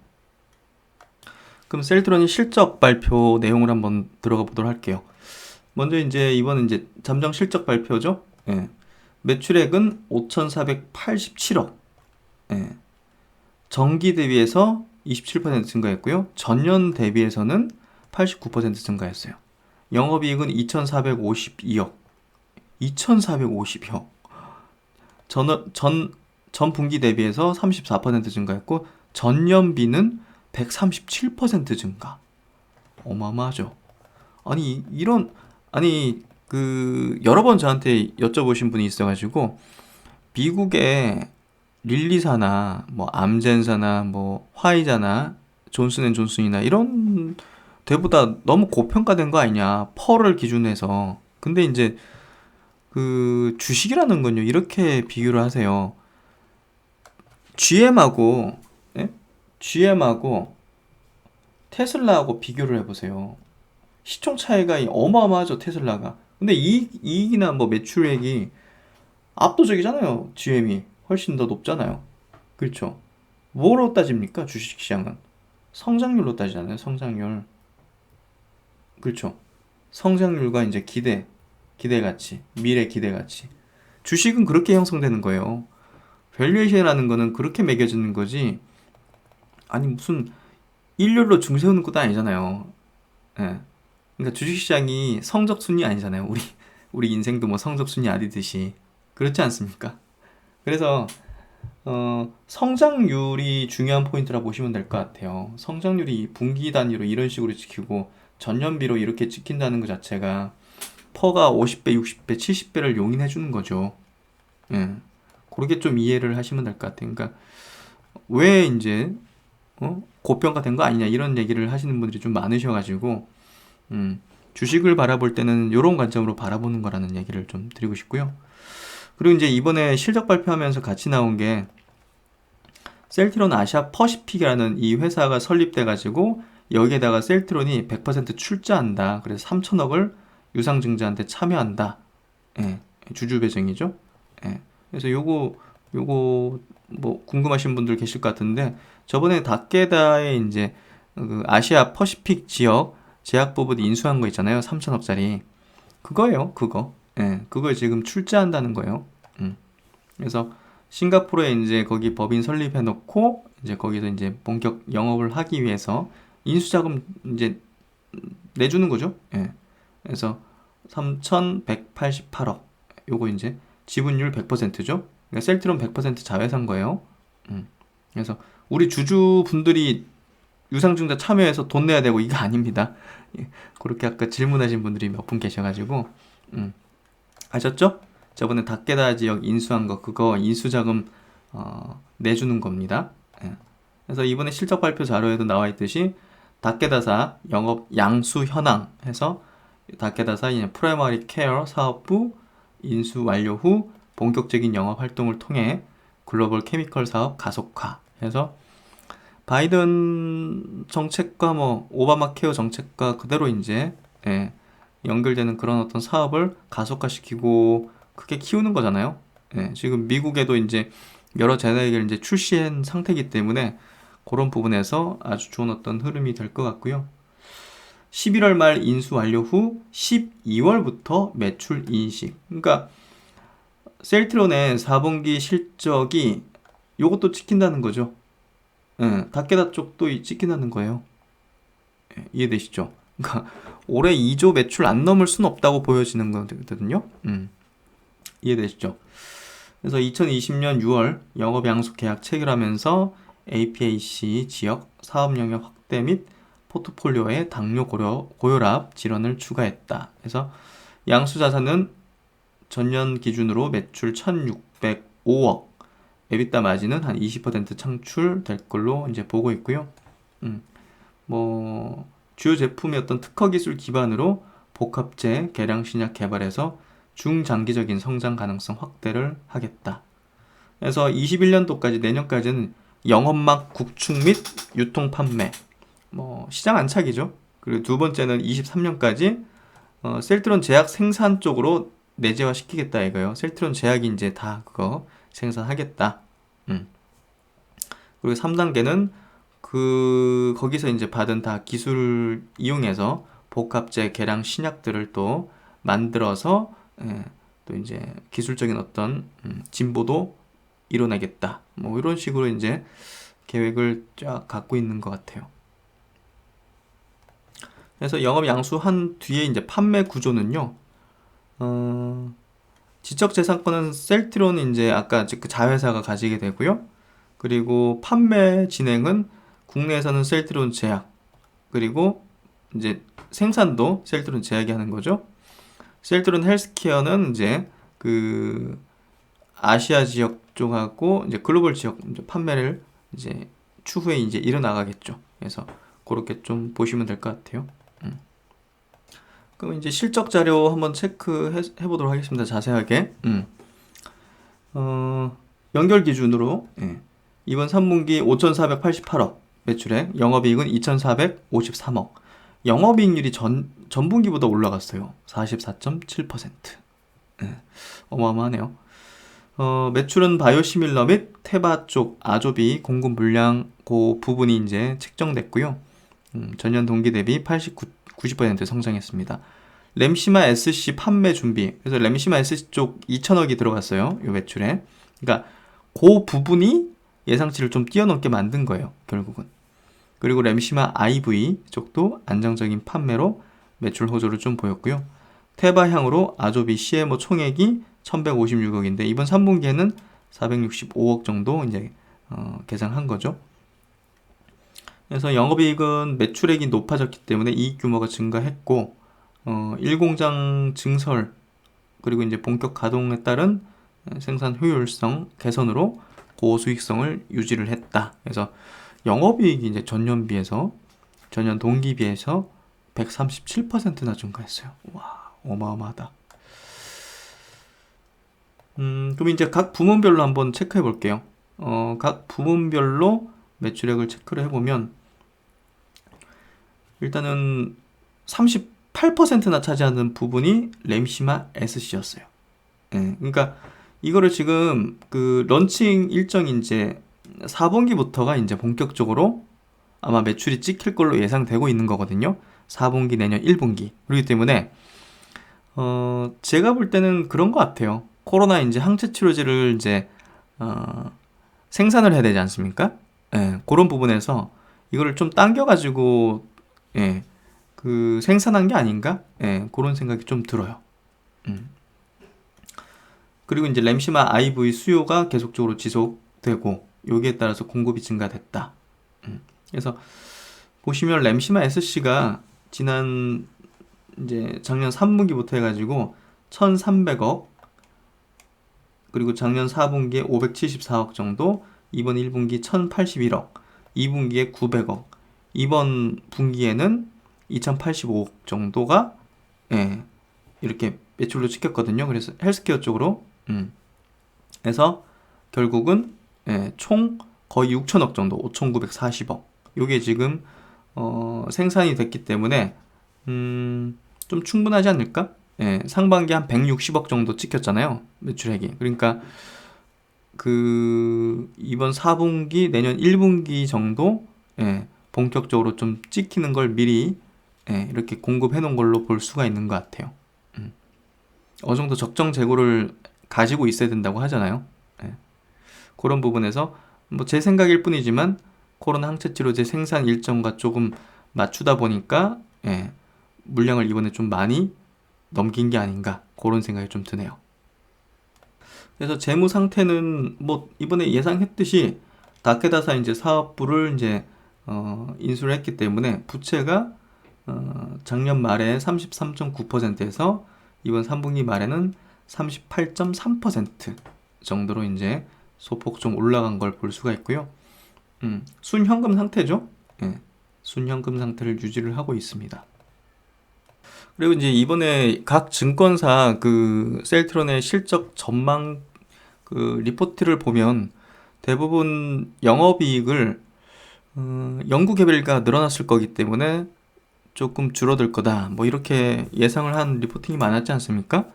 S1: 그럼 세일트론이 실적 발표 내용을 한번 들어가 보도록 할게요. 먼저 이제 이번은 이제 잠정 실적 발표죠. 예. 매출액은 5,487억. 예. 전기 대비해서 27% 증가했고요. 전년 대비해서는 89% 증가했어요. 영업이익은 2,452억. 2,450억. 전 분기 대비해서 34% 증가했고, 전년비는 137% 증가. 어마어마하죠. 아니, 여러 번 저한테 여쭤보신 분이 있어가지고, 미국의 릴리사나, 뭐, 암젠사나, 뭐, 화이자나, 존슨앤존슨이나, 이런 데보다 너무 고평가된 거 아니냐. 펄을 기준해서. 근데 이제, 주식이라는 건요, 이렇게 비교를 하세요. GM하고, 예? GM하고 테슬라하고 비교를 해보세요. 시총 차이가 어마어마하죠, 테슬라가. 근데 이익이나 뭐 매출액이 압도적이잖아요, GM이. 훨씬 더 높잖아요. 그렇죠? 뭐로 따집니까, 주식시장은? 성장률로 따지잖아요, 성장률. 그렇죠? 성장률과 이제 기대가치, 미래 기대가치. 주식은 그렇게 형성되는 거예요. 밸류에이션이라는 거는 그렇게 매겨지는 거지. 아니 무슨 일렬로 중 세우는 것도 아니잖아요. 예. 그러니까 주식시장이 성적순이 아니잖아요. 우리 인생도 뭐 성적순이 아니듯이 그렇지 않습니까? 그래서 성장률이 중요한 포인트라 보시면 될 것 같아요. 성장률이 분기 단위로 이런 식으로 지키고 전년비로 이렇게 지킨다는 것 자체가 퍼가 50배, 60배, 70배를 용인해 주는 거죠. 예. 그렇게 좀 이해를 하시면 될 것 같아요. 그러니까 왜 이제 고평가된 거 아니냐 이런 얘기를 하시는 분들이 좀 많으셔가지고 주식을 바라볼 때는 이런 관점으로 바라보는 거라는 얘기를 좀 드리고 싶고요. 그리고 이제 이번에 실적 발표하면서 같이 나온 게 셀트론 아시아 퍼시픽이라는 이 회사가 설립돼가지고 여기에다가 셀트론이 100% 출자한다. 그래서 3천억을 유상증자한테 참여한다. 예, 주주 배정이죠. 예, 그래서 요거 뭐 궁금하신 분들 계실 것 같은데 저번에 다케다에 이제 그 아시아 퍼시픽 지역 제약 부분 인수한 거 있잖아요. 3천억짜리. 그거예요. 그거. 예, 그걸 지금 출자한다는 거예요. 그래서 싱가포르에 이제 거기 법인 설립해 놓고 이제 거기서 이제 본격 영업을 하기 위해서 인수자금 이제 내주는 거죠. 예. 그래서 3,188억. 요거 이제 지분율 100%죠. 그러니까 셀트론 100% 자회사인 거예요. 그래서 우리 주주분들이 유상증자 참여해서 돈 내야 되고 이거 아닙니다. 예, 그렇게 아까 질문하신 분들이 몇 분 계셔가지고 아셨죠? 저번에 닥게다 지역 인수한 거 그거 인수자금 내주는 겁니다. 예. 그래서 이번에 실적 발표 자료에도 나와 있듯이 닥게다사 영업 양수 현황 해서 닥게다사 프라이머리 케어 사업부 인수 완료 후 본격적인 영업 활동을 통해 글로벌 케미컬 사업 가속화 해서 바이든 정책과 뭐 오바마 케어 정책과 그대로 이제 연결되는 그런 어떤 사업을 가속화시키고 크게 키우는 거잖아요. 지금 미국에도 이제 여러 제약을 이제 출시한 상태이기 때문에 그런 부분에서 아주 좋은 어떤 흐름이 될 것 같고요. 11월 말 인수 완료 후 12월부터 매출 인식. 그러니까 셀트론의 4분기 실적이 요것도 찍힌다는 거죠. 닥게다 쪽도 찍힌다는 거예요. 이해되시죠? 그러니까 올해 2조 매출 안 넘을 수는 없다고 보여지는 거거든요. 이해되시죠? 그래서 2020년 6월 영업 양수 계약 체결하면서 APAC 지역 사업 영역 확대 및 포트폴리오에 당뇨 고혈압 질환을 추가했다. 그래서 양수 자산은 전년 기준으로 매출 1,605억, 에비타 마진은 한 20% 창출될 걸로 이제 보고 있고요. 뭐 주요 제품의 어떤 특허 기술 기반으로 복합제 개량 신약 개발해서 중장기적인 성장 가능성 확대를 하겠다. 그래서 21년도까지 내년까지는 영업막 구축 및 유통 판매, 뭐 시장 안착이죠. 그리고 두 번째는 23년까지 셀트론 제약 생산 쪽으로 내재화 시키겠다 이거요. 셀트론 제약이 이제 다 그거 생산하겠다. 그리고 3단계는 거기서 이제 받은 다 기술을 이용해서 복합제 개량 신약들을 또 만들어서 또 이제 기술적인 어떤 진보도 이뤄내겠다. 뭐 이런 식으로 이제 계획을 쫙 갖고 있는 것 같아요. 그래서 영업 양수한 뒤에 이제 판매 구조는요. 지적재산권은 셀트론이 이제 아까 그 자회사가 가지게 되고요. 그리고 판매 진행은 국내에서는 셀트론 제약, 그리고 이제 생산도 셀트론 제약이 하는 거죠. 셀트론 헬스케어는 이제 그 아시아 지역 쪽하고 이제 글로벌 지역 이제 판매를 이제 추후에 이제 일어나가겠죠. 그래서 그렇게 좀 보시면 될 것 같아요. 그럼 이제 실적 자료 한번 체크해 보도록 하겠습니다. 자세하게. 연결 기준으로 이번 3분기 5,488억 매출액, 영업이익은 2,453억. 영업이익률이 전분기보다 올라갔어요. 44.7%. 어마어마하네요. 매출은 바이오시밀러 및 테바 쪽 아조비 공급 물량 그 부분이 이제 책정됐고요. 전년 동기 대비 90% 성장했습니다. 램시마 SC 판매 준비. 그래서 램시마 SC 쪽 2천억이 들어갔어요. 이 매출에. 그러니까 그 부분이 예상치를 좀 뛰어넘게 만든 거예요. 결국은. 그리고 램시마 IV 쪽도 안정적인 판매로 매출 호조를 좀 보였고요. 테바향으로 아조비 CMO 총액이 1,156억인데 이번 3분기에는 465억 정도 이제 계산한 거죠. 그래서 영업이익은 매출액이 높아졌기 때문에 이익 규모가 증가했고 1공장 증설 그리고 이제 본격 가동에 따른 생산 효율성 개선으로 고수익성을 유지를 했다. 그래서 영업이익이 이제 전년 동기 비해서 137%나 증가했어요. 와, 어마어마하다. 그럼 이제 각 부문별로 한번 체크해 볼게요. 각 부문별로 매출액을 체크를 해보면 일단은 38%나 차지하는 부분이 램시마 SC였어요. 그러니까 이거를 지금 그 런칭 일정이 이제 4분기부터가 이제 본격적으로 아마 매출이 찍힐 걸로 예상되고 있는 거거든요. 4분기 내년 1분기. 그렇기 때문에 제가 볼 때는 그런 것 같아요. 코로나 이제 항체 치료제를 이제 생산을 해야 되지 않습니까? 그런 부분에서 이거를 좀 당겨가지고 그 생산한 게 아닌가? 예, 그런 생각이 좀 들어요. 그리고 이제 램시마 IV 수요가 계속적으로 지속되고 여기에 따라서 공급이 증가됐다. 그래서 보시면 램시마 SC가 지난 이제 작년 3분기부터 해가지고 1,300억, 그리고 작년 4분기에 574억 정도, 이번 1분기 1,081억, 2분기에 900억, 이번 분기에는 2,085억 정도가 예, 이렇게 매출로 찍혔거든요. 그래서 헬스케어 쪽으로 그래서 결국은 예, 총 거의 6천억 정도, 5,940억 요게 지금 생산이 됐기 때문에 좀 충분하지 않을까? 예, 상반기 한 160억 정도 찍혔잖아요. 매출액이. 그러니까 그 이번 4분기, 내년 1분기 정도 예, 본격적으로 좀 찍히는 걸 미리 예, 이렇게 공급해 놓은 걸로 볼 수가 있는 것 같아요. 어느 정도 적정 재고를 가지고 있어야 된다고 하잖아요. 예. 그런 부분에서 뭐 제 생각일 뿐이지만 코로나 항체 치료제 생산 일정과 조금 맞추다 보니까 예, 물량을 이번에 좀 많이 넘긴 게 아닌가 그런 생각이 좀 드네요. 그래서 재무 상태는 뭐 이번에 예상했듯이 다케다사 이제 사업부를 이제 인수를 했기 때문에 부채가 작년 말에 33.9%에서 이번 3분기 말에는 38.3% 정도로 이제 소폭 좀 올라간 걸 볼 수가 있고요. 순현금 상태죠. 예, 순현금 상태를 유지를 하고 있습니다. 그리고 이제 이번에 각 증권사 그 셀트론의 실적 전망 그 리포트를 보면 대부분 영업이익을 연구개별가 늘어났을 거기 때문에 조금 줄어들 거다 뭐 이렇게 예상을 한 리포팅이 많았지 않습니까?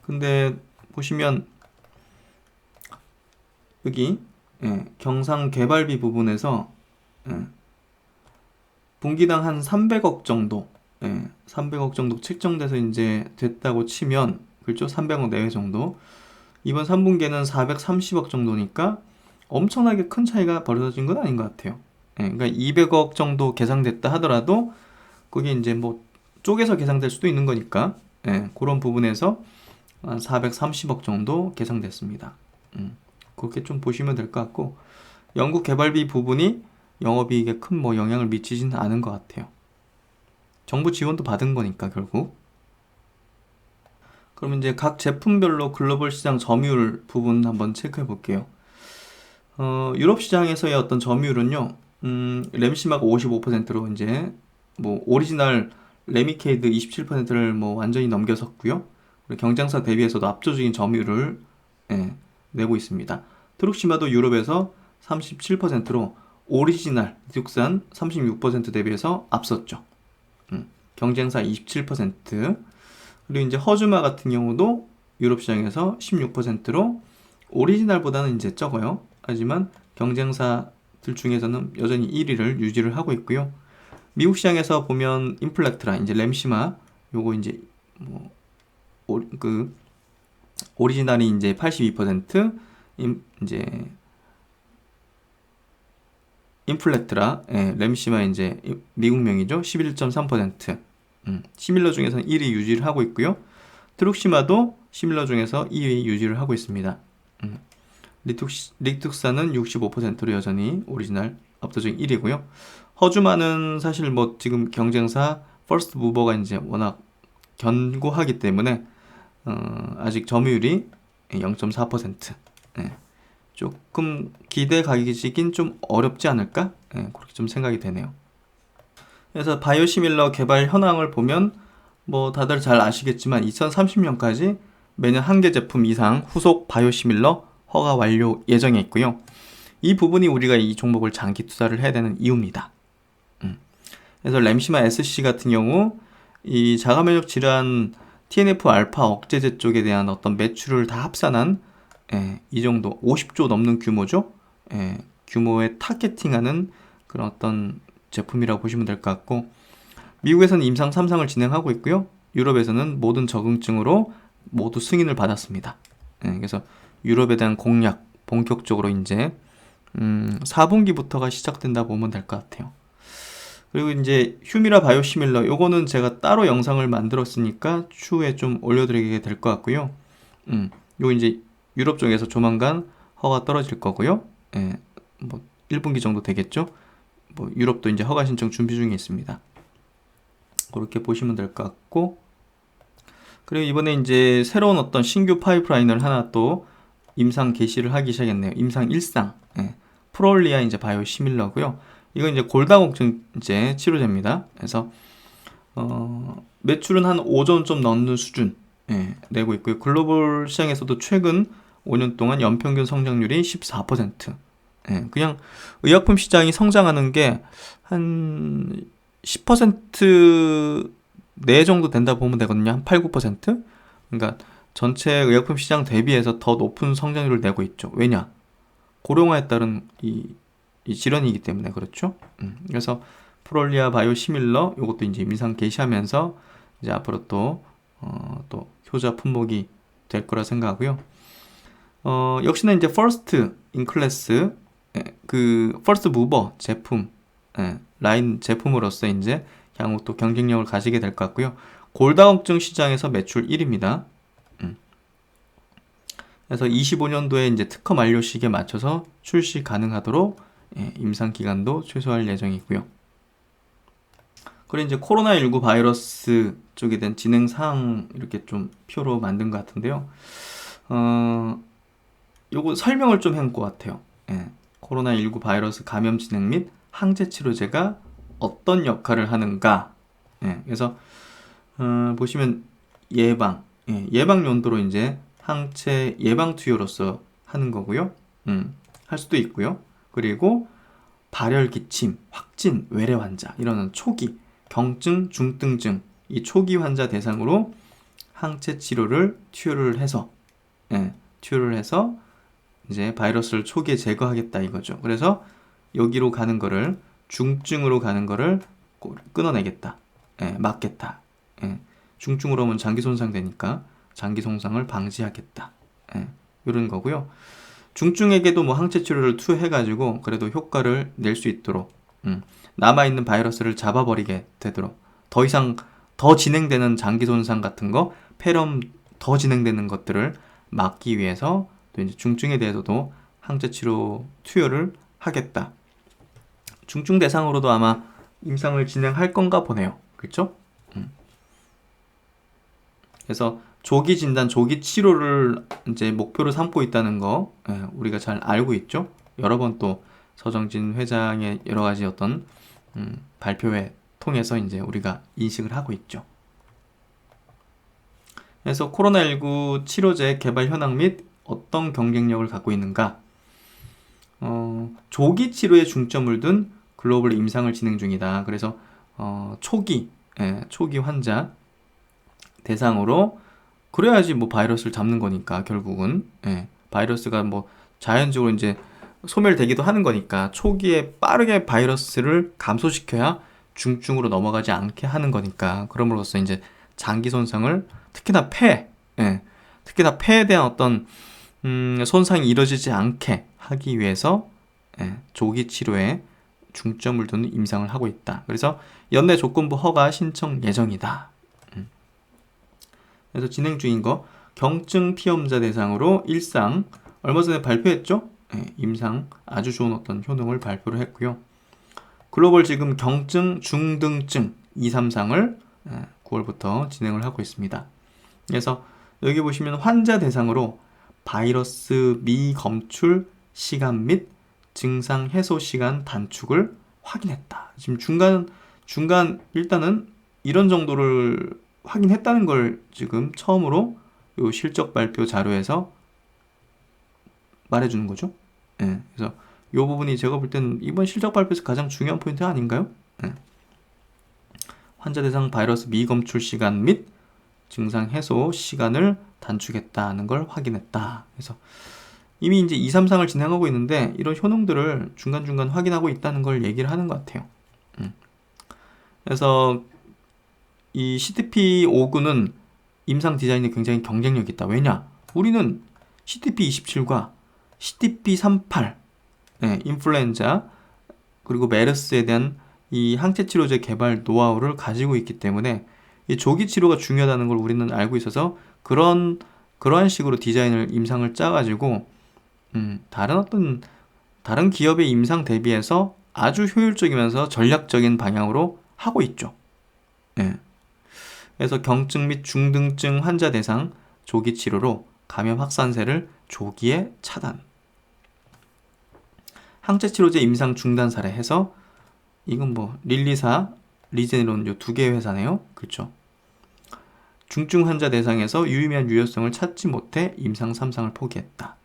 S1: 근데 보시면 여기 예, 경상 개발비 부분에서 예, 분기당 한 300억 정도, 예, 300억 정도 책정돼서 이제 됐다고 치면, 그렇죠? 300억 내외 정도. 이번 3분기에는 430억 정도니까 엄청나게 큰 차이가 벌어진 건 아닌 것 같아요. 예, 그러니까 200억 정도 계상됐다 하더라도 그게 이제 뭐 쪼개서 계상될 수도 있는 거니까, 예, 그런 부분에서 한 430억 정도 계상됐습니다. 그렇게 좀 보시면 될 것 같고, 연구 개발비 부분이 영업이익에 큰 뭐 영향을 미치지는 않은 것 같아요. 정부 지원도 받은 거니까 결국. 그럼 이제 각 제품별로 글로벌 시장 점유율 부분 한번 체크해 볼게요. 유럽 시장에서의 어떤 점유율은요, 램시마가 55%로 이제 뭐 오리지널 레미케이드 27%를 뭐 완전히 넘겨섰고요. 그리고 경쟁사 대비해서도 압도적인 점유율을 예, 내고 있습니다. 트룩시마도 유럽에서 37%로 오리지널 리툭산 36% 대비해서 앞섰죠. 경쟁사 27%. 그리고 이제 허즈마 같은 경우도 유럽 시장에서 16%로 오리지널보다는 이제 적어요. 하지만 경쟁사들 중에서는 여전히 1위를 유지를 하고 있고요. 미국 시장에서 보면 인플렉트라 이제 램시마 요거 이제 뭐 그 오리지널이 이제 82%, 이제 인플렉트라 예, 램시마 이제 미국명이죠. 11.3%. 시밀러 중에서는 1위 유지를 하고 있고요. 트룩시마도 시밀러 중에서 2위 유지를 하고 있습니다. 리툭사는 65%로 여전히 오리지널 압도적인 1위고요. 허즈마는 사실 뭐 지금 경쟁사 퍼스트 무버가 이제 워낙 견고하기 때문에 아직 점유율이 0.4%. 예, 조금 기대 가기지긴 좀 어렵지 않을까? 예, 그렇게 좀 생각이 되네요. 그래서 바이오시밀러 개발 현황을 보면 뭐 다들 잘 아시겠지만 2030년까지 매년 1개 제품 이상 후속 바이오시밀러 허가 완료 예정에 있고요. 이 부분이 우리가 이 종목을 장기 투자를 해야 되는 이유입니다. 그래서 램시마 SC 같은 경우 이 자가면역 질환 TNF 알파 억제제 쪽에 대한 어떤 매출을 다 합산한 예, 이 정도 50조 넘는 규모죠. 예, 규모에 타겟팅하는 그런 어떤 제품이라고 보시면 될 것 같고, 미국에서는 임상 3상을 진행하고 있고요. 유럽에서는 모든 적응증으로 모두 승인을 받았습니다. 예, 그래서 유럽에 대한 공략 본격적으로 이제 4분기부터가 시작된다 보면 될 것 같아요. 그리고 이제 휴미라 바이오시밀러 요거는 제가 따로 영상을 만들었으니까 추후에 좀 올려드리게 될 것 같고요. 요 이제 유럽 쪽에서 조만간 허가 떨어질 거고요. 예, 뭐 1분기 정도 되겠죠. 뭐 유럽도 이제 허가 신청 준비 중에 있습니다. 그렇게 보시면 될 것 같고, 그리고 이번에 이제 새로운 어떤 신규 파이프라인을 하나 또 임상 개시를 하기 시작했네요. 임상 1상. 예, 프롤리아 이제 바이오시밀러고요. 이건 이제 골다공증 이제 치료제입니다. 그래서 매출은 한 5조 원 좀 넘는 수준 내고 있고요. 글로벌 시장에서도 최근 5년 동안 연평균 성장률이 14%. 그냥 의약품 시장이 성장하는 게 한 10% 내 정도 된다 보면 되거든요. 한 8, 9%? 그러니까 전체 의약품 시장 대비해서 더 높은 성장률을 내고 있죠. 왜냐? 고령화에 따른 이 질환이기 때문에 그렇죠. 그래서 프롤리아 바이오시밀러 요것도 이제 임상 개시하면서 이제 앞으로 또 효자 품목이 될 거라 생각하고요. 역시나 이제 퍼스트 인클래스 그 퍼스트 무버 제품 라인 제품으로서 이제 향후 또 경쟁력을 가지게 될 것 같고요. 골다공증 시장에서 매출 1위입니다. 그래서 25년도에 이제 특허 만료 시기에 맞춰서 출시 가능하도록 임상 기간도 최소화할 예정이고요. 그리고 이제 코로나19 바이러스 쪽에 대한 진행 사항 이렇게 좀 표로 만든 것 같은데요. 요거 설명을 좀 한 것 같아요. 코로나19 바이러스 감염 진행 및 항체 치료제가 어떤 역할을 하는가. 그래서 보시면 예방 용도로 이제 항체 예방 투여로서 하는 거고요. 할 수도 있고요. 그리고 발열, 기침, 확진, 외래 환자 이런 초기 경증, 중증증 이 초기 환자 대상으로 항체 치료를 투여를 해서 이제 바이러스를 초기에 제거하겠다 이거죠. 그래서 여기로 가는 거를 중증으로 가는 거를 끊어내겠다. 막겠다. 중증으로 오면 장기 손상되니까 장기 손상을 방지하겠다. 이런 거고요. 중증에게도 뭐 항체 치료를 투여해가지고 그래도 효과를 낼 수 있도록 남아있는 바이러스를 잡아버리게 되도록 더 이상 더 진행되는 장기 손상 같은 거 폐렴 더 진행되는 것들을 막기 위해서 또 이제 중증에 대해서도 항체 치료 투여를 하겠다. 중증 대상으로도 아마 임상을 진행할 건가 보네요. 그렇죠? 그래서 조기 진단, 조기 치료를 이제 목표로 삼고 있다는 거 우리가 잘 알고 있죠. 여러 번 또 서정진 회장의 여러 가지 어떤 발표회 통해서 이제 우리가 인식을 하고 있죠. 그래서 코로나19 치료제 개발 현황 및 어떤 경쟁력을 갖고 있는가? 조기 치료에 중점을 둔 글로벌 임상을 진행 중이다. 그래서 초기 환자 대상으로 그래야지 뭐 바이러스를 잡는 거니까 결국은 바이러스가 뭐 자연적으로 이제 소멸되기도 하는 거니까 초기에 빠르게 바이러스를 감소시켜야 중증으로 넘어가지 않게 하는 거니까 그럼으로써 이제 장기 손상을 특히나 폐에 대한 어떤 손상이 이루어지지 않게 하기 위해서 조기 치료에 중점을 두는 임상을 하고 있다. 그래서 연내 조건부 허가 신청 예정이다. 그래서 진행 중인 거 경증 피험자 대상으로 1상 얼마 전에 발표했죠? 임상 아주 좋은 어떤 효능을 발표를 했고요. 글로벌 지금 경증 중등증 2, 3상을 9월부터 진행을 하고 있습니다. 그래서 여기 보시면 환자 대상으로 바이러스 미검출 시간 및 증상 해소 시간 단축을 확인했다. 지금 중간 일단은 이런 정도를 확인했다는 걸 지금 처음으로 요 실적 발표 자료에서 말해주는 거죠. 그래서 이 부분이 제가 볼 때는 이번 실적 발표에서 가장 중요한 포인트 아닌가요? 환자 대상 바이러스 미검출 시간 및 증상 해소 시간을 단축했다는 걸 확인했다. 그래서 이미 이제 2, 3상을 진행하고 있는데 이런 효능들을 중간중간 확인하고 있다는 걸 얘기를 하는 것 같아요. 그래서 이 CTP59는 임상 디자인에 굉장히 경쟁력이 있다. 왜냐? 우리는 CTP27과 CTP38 인플루엔자 그리고 메르스에 대한 이 항체 치료제 개발 노하우를 가지고 있기 때문에 이 조기 치료가 중요하다는 걸 우리는 알고 있어서 그러한 식으로 디자인을 임상을 짜가지고 다른 기업의 임상 대비해서 아주 효율적이면서 전략적인 방향으로 하고 있죠. 예. 그래서 경증 및 중등증 환자 대상 조기 치료로 감염 확산세를 조기에 차단. 항체 치료제 임상 중단 사례 해서 이건 뭐 릴리사, 리제네론 요 두 개의 회사네요. 그렇죠. 중증 환자 대상에서 유의미한 유효성을 찾지 못해 임상 3상을 포기했다.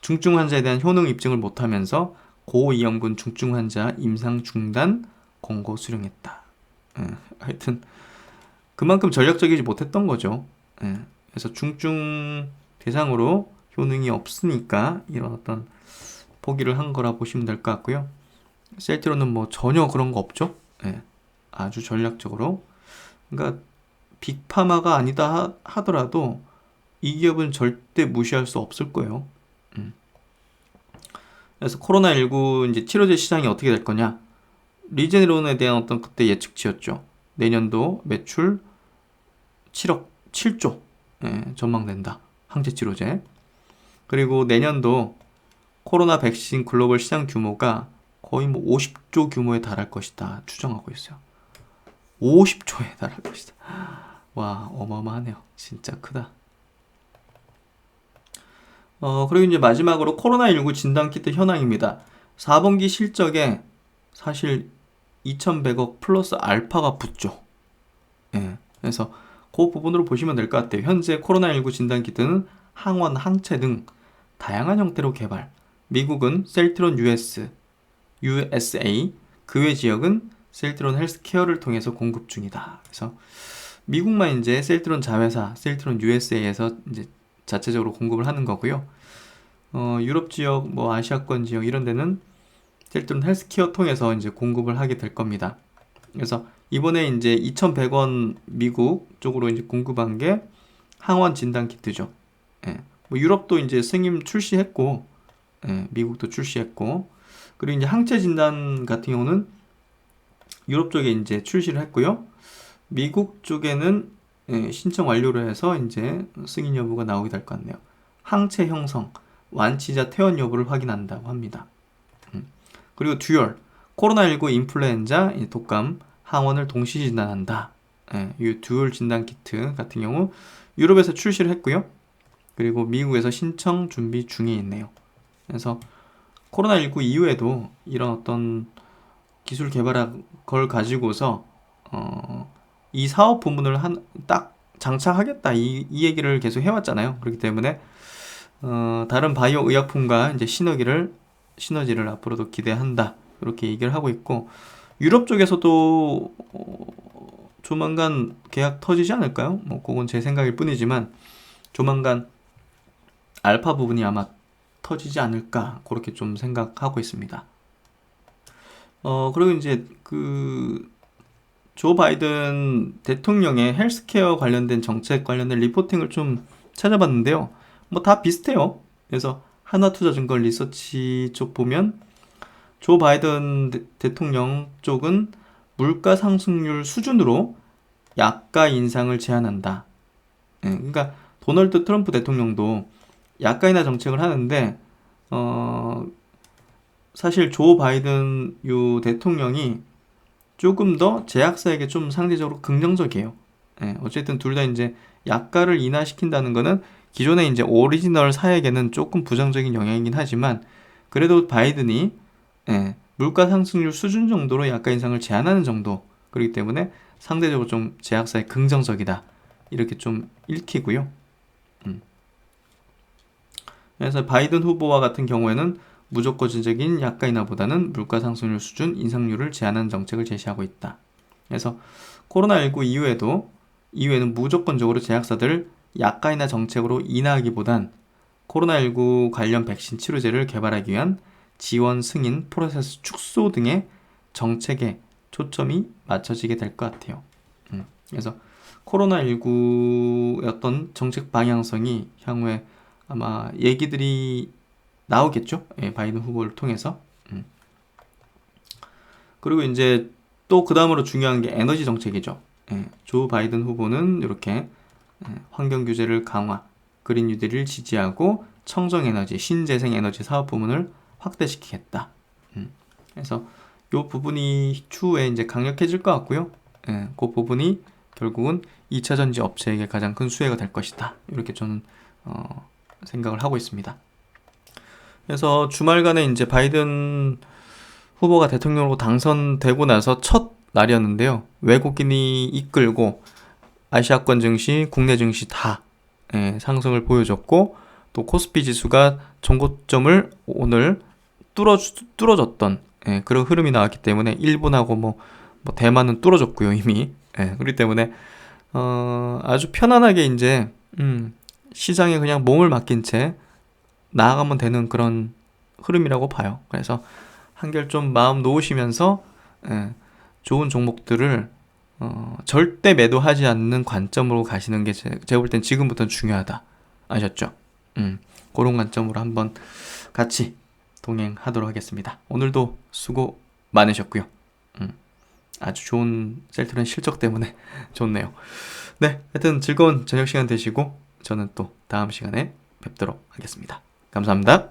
S1: 중증 환자에 대한 효능 입증을 못하면서 고위험군 중증 환자 임상 중단 권고 수령했다. 하여튼 그만큼 전략적이지 못했던 거죠. 그래서 중증 대상으로 효능이 없으니까 이런 어떤 포기를 한 거라 보시면 될 것 같고요. 셀트론은 뭐 전혀 그런 거 없죠. 아주 전략적으로. 그러니까 빅파마가 아니다 하더라도 이 기업은 절대 무시할 수 없을 거예요. 그래서 코로나19 이제 치료제 시장이 어떻게 될 거냐? 리제네론에 대한 어떤 그때 예측치였죠. 내년도 매출 7조 전망된다. 항체 치료제. 그리고 내년도 코로나 백신 글로벌 시장 규모가 거의 뭐 50조 규모에 달할 것이다 추정하고 있어요. 50조에 달할 것이다. 와, 어마어마하네요. 진짜 크다. 그리고 이제 마지막으로 코로나19 진단키트 현황입니다. 4분기 실적에 사실 2,100억 플러스 알파가 붙죠. 그래서 그 부분으로 보시면 될 것 같아요. 현재 코로나19 진단키트는 항원, 항체 등 다양한 형태로 개발. 미국은 셀트론 USA, 그 외 지역은 셀트론 헬스케어를 통해서 공급 중이다. 그래서 미국만 이제 셀트론 자회사, 셀트론 USA에서 이제 자체적으로 공급을 하는 거고요. 유럽 지역, 뭐 아시아권 지역 이런 데는 셀트론 헬스케어 통해서 이제 공급을 하게 될 겁니다. 그래서 이번에 이제 2,100원 미국 쪽으로 이제 공급한 게 항원 진단 키트죠. 뭐 유럽도 이제 승인 출시했고, 미국도 출시했고, 그리고 이제 항체 진단 같은 경우는 유럽 쪽에 이제 출시를 했고요. 미국 쪽에는 신청 완료를 해서 이제 승인 여부가 나오게 될 것 같네요. 항체 형성, 완치자 퇴원 여부를 확인한다고 합니다. 그리고 듀얼, 코로나19 인플루엔자, 독감, 항원을 동시 진단한다. 이 듀얼 진단 키트 같은 경우 유럽에서 출시를 했고요. 그리고 미국에서 신청 준비 중에 있네요. 그래서 코로나19 이후에도 이런 어떤 기술 개발한 걸 가지고서 이 사업 부문을 딱 장착하겠다 이 얘기를 계속 해왔잖아요. 그렇기 때문에 다른 바이오 의약품과 이제 시너지를 앞으로도 기대한다. 이렇게 얘기를 하고 있고 유럽 쪽에서도 조만간 계약 터지지 않을까요? 뭐 그건 제 생각일 뿐이지만 조만간 알파 부분이 아마 터지지 않을까 그렇게 좀 생각하고 있습니다. 그리고 이제 조 바이든 대통령의 헬스케어 관련된 정책 관련된 리포팅을 좀 찾아봤는데요. 뭐 다 비슷해요. 그래서 하나투자증권 리서치 쪽 보면 조 바이든 대통령 쪽은 물가 상승률 수준으로 약가 인상을 제한한다. 그러니까 도널드 트럼프 대통령도 약가 인하 정책을 하는데 사실 조 바이든 요 대통령이 조금 더 제약사에게 좀 상대적으로 긍정적이에요. 어쨌든 둘 다 이제 약가를 인하시킨다는 거는 기존의 이제 오리지널 사에게는 조금 부정적인 영향이긴 하지만 그래도 바이든이 물가 상승률 수준 정도로 약가 인상을 제한하는 정도 그렇기 때문에 상대적으로 좀 제약사에 긍정적이다 이렇게 좀 읽히고요. 그래서 바이든 후보와 같은 경우에는 무조건적인 약가 인하보다는 물가 상승률 수준 인상률을 제한하는 정책을 제시하고 있다. 그래서 코로나19 이후에는 무조건적으로 제약사들 약가 인하 정책으로 인하하기보단 코로나19 관련 백신 치료제를 개발하기 위한 지원 승인 프로세스 축소 등의 정책에 초점이 맞춰지게 될 것 같아요. 그래서 코로나19의 어떤 정책 방향성이 향후에 아마 얘기들이 나오겠죠. 바이든 후보를 통해서. 그리고 이제 또 그 다음으로 중요한 게 에너지 정책이죠. 조 바이든 후보는 이렇게 환경 규제를 강화, 그린 뉴딜을 지지하고 청정에너지, 신재생에너지 사업 부문을 확대시키겠다. 그래서 이 부분이 추후에 이제 강력해질 것 같고요. 그 부분이 결국은 2차 전지 업체에게 가장 큰 수혜가 될 것이다. 이렇게 저는 생각을 하고 있습니다. 그래서 주말간에 이제 바이든 후보가 대통령으로 당선되고 나서 첫 날이었는데요. 외국인이 이끌고 아시아권 증시, 국내 증시 다 상승을 보여줬고 또 코스피 지수가 전고점을 오늘 뚫어줬던 그런 흐름이 나왔기 때문에 일본하고 뭐 대만은 뚫어줬고요 이미. 그렇기 때문에 아주 편안하게 이제 시장에 그냥 몸을 맡긴 채 나아가면 되는 그런 흐름이라고 봐요. 그래서 한결 좀 마음 놓으시면서 좋은 종목들을 절대 매도하지 않는 관점으로 가시는 게 제가 볼 땐 지금부터는 중요하다. 아셨죠? 그런 관점으로 한번 같이 동행하도록 하겠습니다. 오늘도 수고 많으셨고요. 아주 좋은 셀트리온 실적 때문에 좋네요. 네, 하여튼 즐거운 저녁 시간 되시고 저는 또 다음 시간에 뵙도록 하겠습니다. 감사합니다.